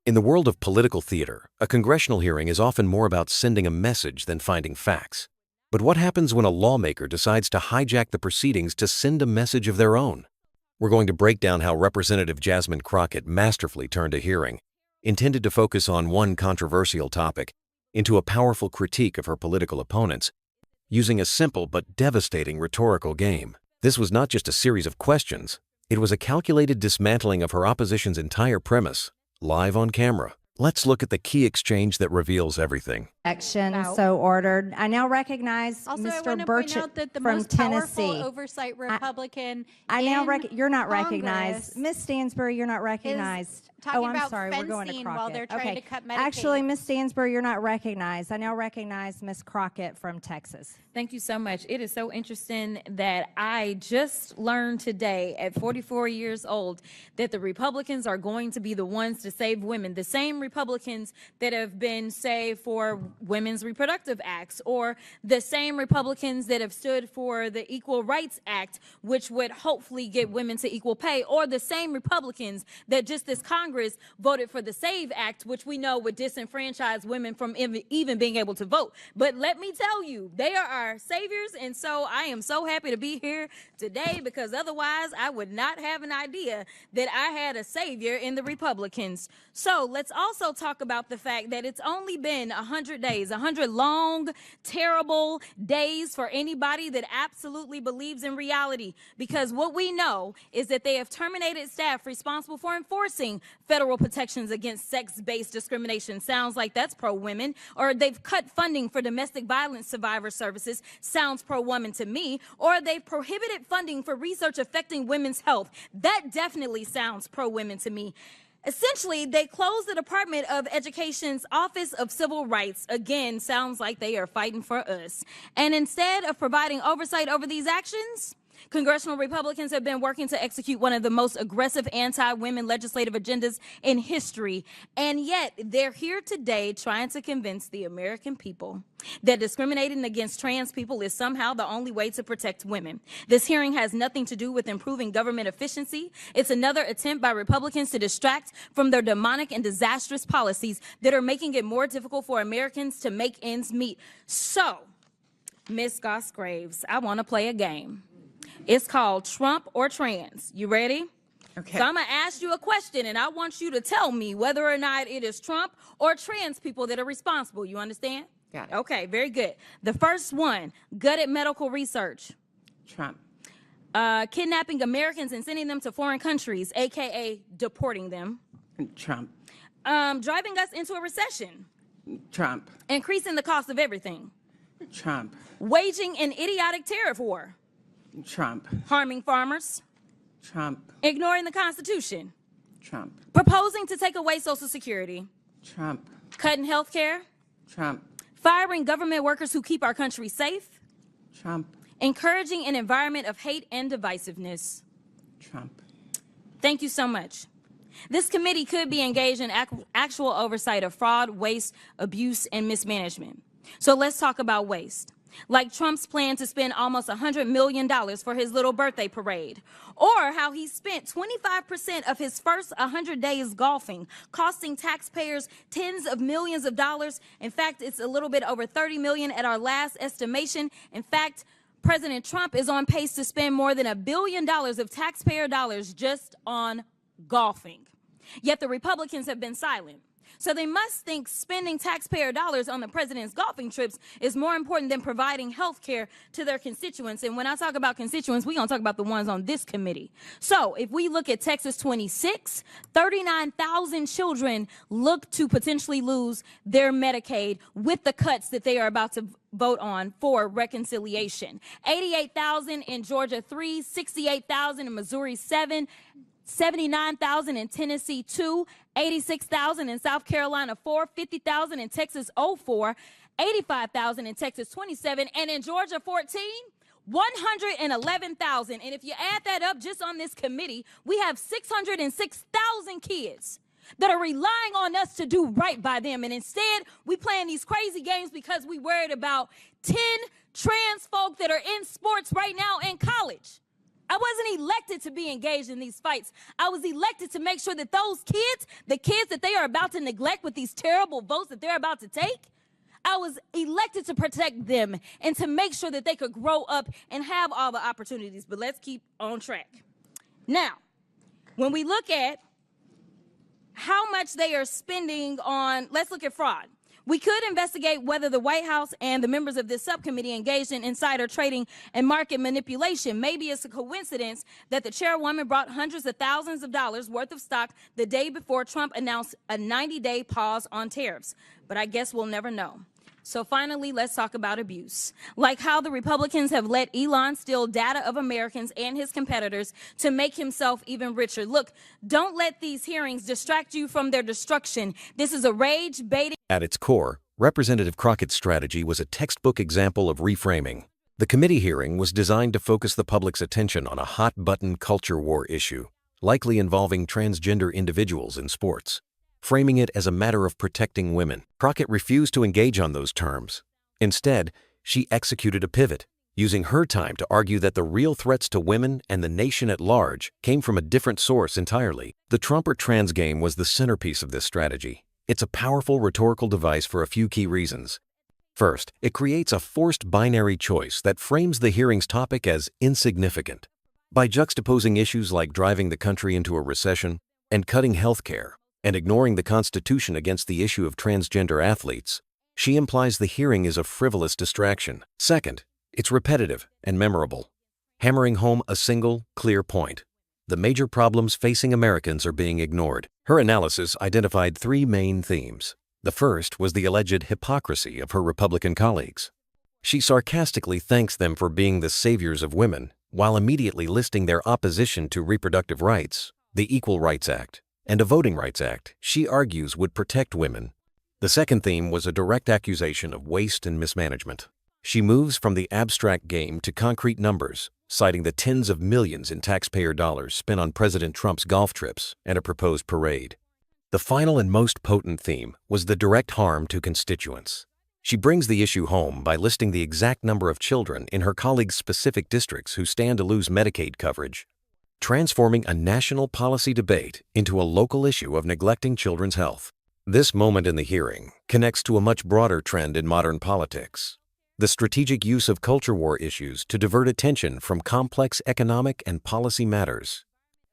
In the world of political theater, a congressional hearing is often more about sending a message than finding facts. But what happens when a lawmaker decides to hijack the proceedings to send a message of their own? We're going to break down how Representative Jasmine Crockett masterfully turned a hearing, intended to focus on one controversial topic, into a powerful critique of her political opponents, using a simple but devastating rhetorical game. This was not just a series of questions, it was a calculated dismantling of her opposition's entire premise, live on camera. Let's look at the key exchange that reveals everything. Action Wow. so ordered. I now recognize Also, I Mr. want to point Burchett out that the from most Tennessee. powerful oversight Republican I now in you're not Congress recognized. Miss Stansbury, you're not recognized. talking Oh, I'm about sorry. We're going to fencing Crockett. while they're trying okay. to cut Medicaid. Actually, Miss Stansbury, you're not recognized. I now recognize Miss Crockett from Texas. Thank you so much. It is so interesting that I just learned today at 44 years old that the Republicans are going to be the ones to save women. The same Republicans that have been, say, for women's reproductive acts, or the same Republicans that have stood for the Equal Rights Act, which would hopefully get women to equal pay, or the same Republicans that just this Congress voted for the SAVE Act, which we know would disenfranchise women from even being able to vote. But let me tell you, they are our saviors, and so I am so happy to be here today, because otherwise I would not have an idea that I had a savior in the Republicans. So let's also talk about the fact that it's only been 100 days, 100 long, terrible days for anybody that absolutely believes in reality, because what we know is that they have terminated staff responsible for enforcing federal protections against sex-based discrimination. Sounds like that's pro-women. Or they've cut funding for domestic violence survivor services. Sounds pro-woman to me. Or they've prohibited funding for research affecting women's health. That definitely sounds pro-women to me. Essentially, they closed the Department of Education's Office of Civil Rights. Again, sounds like they are fighting for us. And instead of providing oversight over these actions, Congressional Republicans have been working to execute one of the most aggressive anti-women legislative agendas in history. And yet, they're here today trying to convince the American people that discriminating against trans people is somehow the only way to protect women. This hearing has nothing to do with improving government efficiency. It's another attempt by Republicans to distract from their demonic and disastrous policies that are making it more difficult for Americans to make ends meet. So, Ms. Goss-Graves, I want to play a game. It's called Trump or Trans. You ready? Okay. So I'm going to ask you a question, and I want you to tell me whether or not it is Trump or trans people that are responsible. You understand? Got it. Okay, very good. The first one, gutted medical research. Trump. Kidnapping Americans and sending them to foreign countries, a.k.a. deporting them. Trump. Driving us into a recession. Trump. Increasing the cost of everything. Trump. Waging an idiotic tariff war. Trump. Harming farmers. Trump. Ignoring the Constitution. Trump. Proposing to take away Social Security. Trump. Cutting health care. Trump. Firing government workers who keep our country safe. Trump. Encouraging an environment of hate and divisiveness. Trump. Thank you so much. This committee could be engaged in actual oversight of fraud, waste, abuse, and mismanagement. So let's talk about waste. Like Trump's plan to spend almost $100 million for his little birthday parade, or how he spent 25% of his first 100 days golfing, costing taxpayers tens of millions of dollars. In fact, it's a little bit over 30 million at our last estimation. In fact, President Trump is on pace to spend more than $1 billion of taxpayer dollars just on golfing. Yet the Republicans have been silent. So they must think spending taxpayer dollars on the president's golfing trips is more important than providing health care to their constituents. And when I talk about constituents, we're going to talk about the ones on this committee. So if we look at Texas 26, 39,000 children look to potentially lose their Medicaid with the cuts that they are about to vote on for reconciliation. 88,000 in Georgia 3, 68,000 in Missouri 7, 79,000 in Tennessee 2, 86,000 in South Carolina 4, 50,000 in Texas 04, 85,000 in Texas 27, and in Georgia 14, 111,000. And if you add that up just on this committee, we have 606,000 kids that are relying on us to do right by them. And instead, we playing these crazy games because we worried about 10 trans folk that are in sports right now in college. I wasn't elected to be engaged in these fights. I was elected to make sure that those kids, the kids that they are about to neglect with these terrible votes that they're about to take, I was elected to protect them and to make sure that they could grow up and have all the opportunities. But let's keep on track. Now, when we look at how much they are spending on, let's look at fraud. We could investigate whether the White House and the members of this subcommittee engaged in insider trading and market manipulation. Maybe it's a coincidence that the chairwoman brought hundreds of thousands of dollars worth of stock the day before Trump announced a 90-day pause on tariffs. But I guess we'll never know. So finally, let's talk about abuse. Like how the Republicans have let Elon steal data of Americans and his competitors to make himself even richer. Look, don't let these hearings distract you from their destruction. This is a rage-baiting. At its core, Representative Crockett's strategy was a textbook example of reframing. The committee hearing was designed to focus the public's attention on a hot-button culture war issue, likely involving transgender individuals in sports, framing it as a matter of protecting women. Crockett refused to engage on those terms. Instead, she executed a pivot, using her time to argue that the real threats to women and the nation at large came from a different source entirely. The Trump or trans game was the centerpiece of this strategy. It's a powerful rhetorical device for a few key reasons. First, it creates a forced binary choice that frames the hearing's topic as insignificant. By juxtaposing issues like driving the country into a recession and cutting health care, and ignoring the Constitution against the issue of transgender athletes, she implies the hearing is a frivolous distraction. Second, it's repetitive and memorable, hammering home a single, clear point. The major problems facing Americans are being ignored. Her analysis identified three main themes. The first was the alleged hypocrisy of her Republican colleagues. She sarcastically thanks them for being the saviors of women, while immediately listing their opposition to reproductive rights, the Equal Rights Act, and a Voting Rights Act she argues would protect women. The second theme was a direct accusation of waste and mismanagement. She moves from the abstract game to concrete numbers, citing the tens of millions in taxpayer dollars spent on President Trump's golf trips and a proposed parade. The final and most potent theme was the direct harm to constituents. She brings the issue home by listing the exact number of children in her colleagues' specific districts who stand to lose Medicaid coverage, transforming a national policy debate into a local issue of neglecting children's health. This moment in the hearing connects to a much broader trend in modern politics: the strategic use of culture war issues to divert attention from complex economic and policy matters.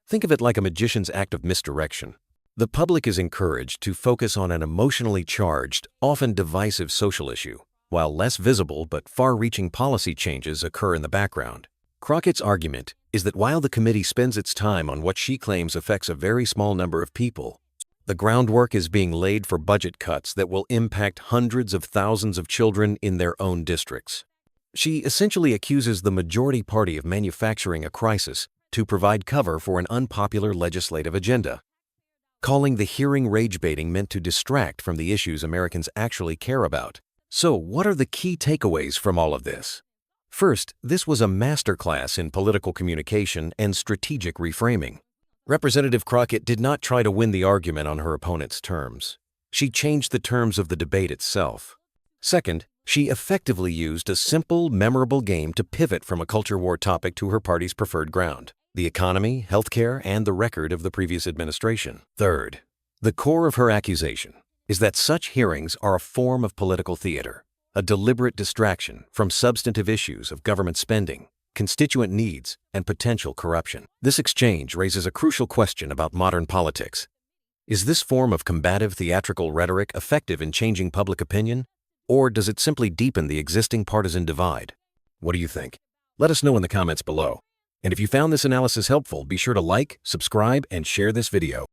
Think of it like a magician's act of misdirection. The public is encouraged to focus on an emotionally charged, often divisive social issue, while less visible but far-reaching policy changes occur in the background. Crockett's argument is that while the committee spends its time on what she claims affects a very small number of people, the groundwork is being laid for budget cuts that will impact hundreds of thousands of children in their own districts. She essentially accuses the majority party of manufacturing a crisis to provide cover for an unpopular legislative agenda, calling the hearing rage-baiting meant to distract from the issues Americans actually care about. So, what are the key takeaways from all of this? First, this was a masterclass in political communication and strategic reframing. Representative Crockett did not try to win the argument on her opponent's terms. She changed the terms of the debate itself. Second, she effectively used a simple, memorable game to pivot from a culture war topic to her party's preferred ground: the economy, healthcare, and the record of the previous administration. Third, the core of her accusation is that such hearings are a form of political theater, a deliberate distraction from substantive issues of government spending, constituent needs, and potential corruption. This exchange raises a crucial question about modern politics. Is this form of combative theatrical rhetoric effective in changing public opinion, or does it simply deepen the existing partisan divide? What do you think? Let us know in the comments below. And if you found this analysis helpful, be sure to like, subscribe, and share this video.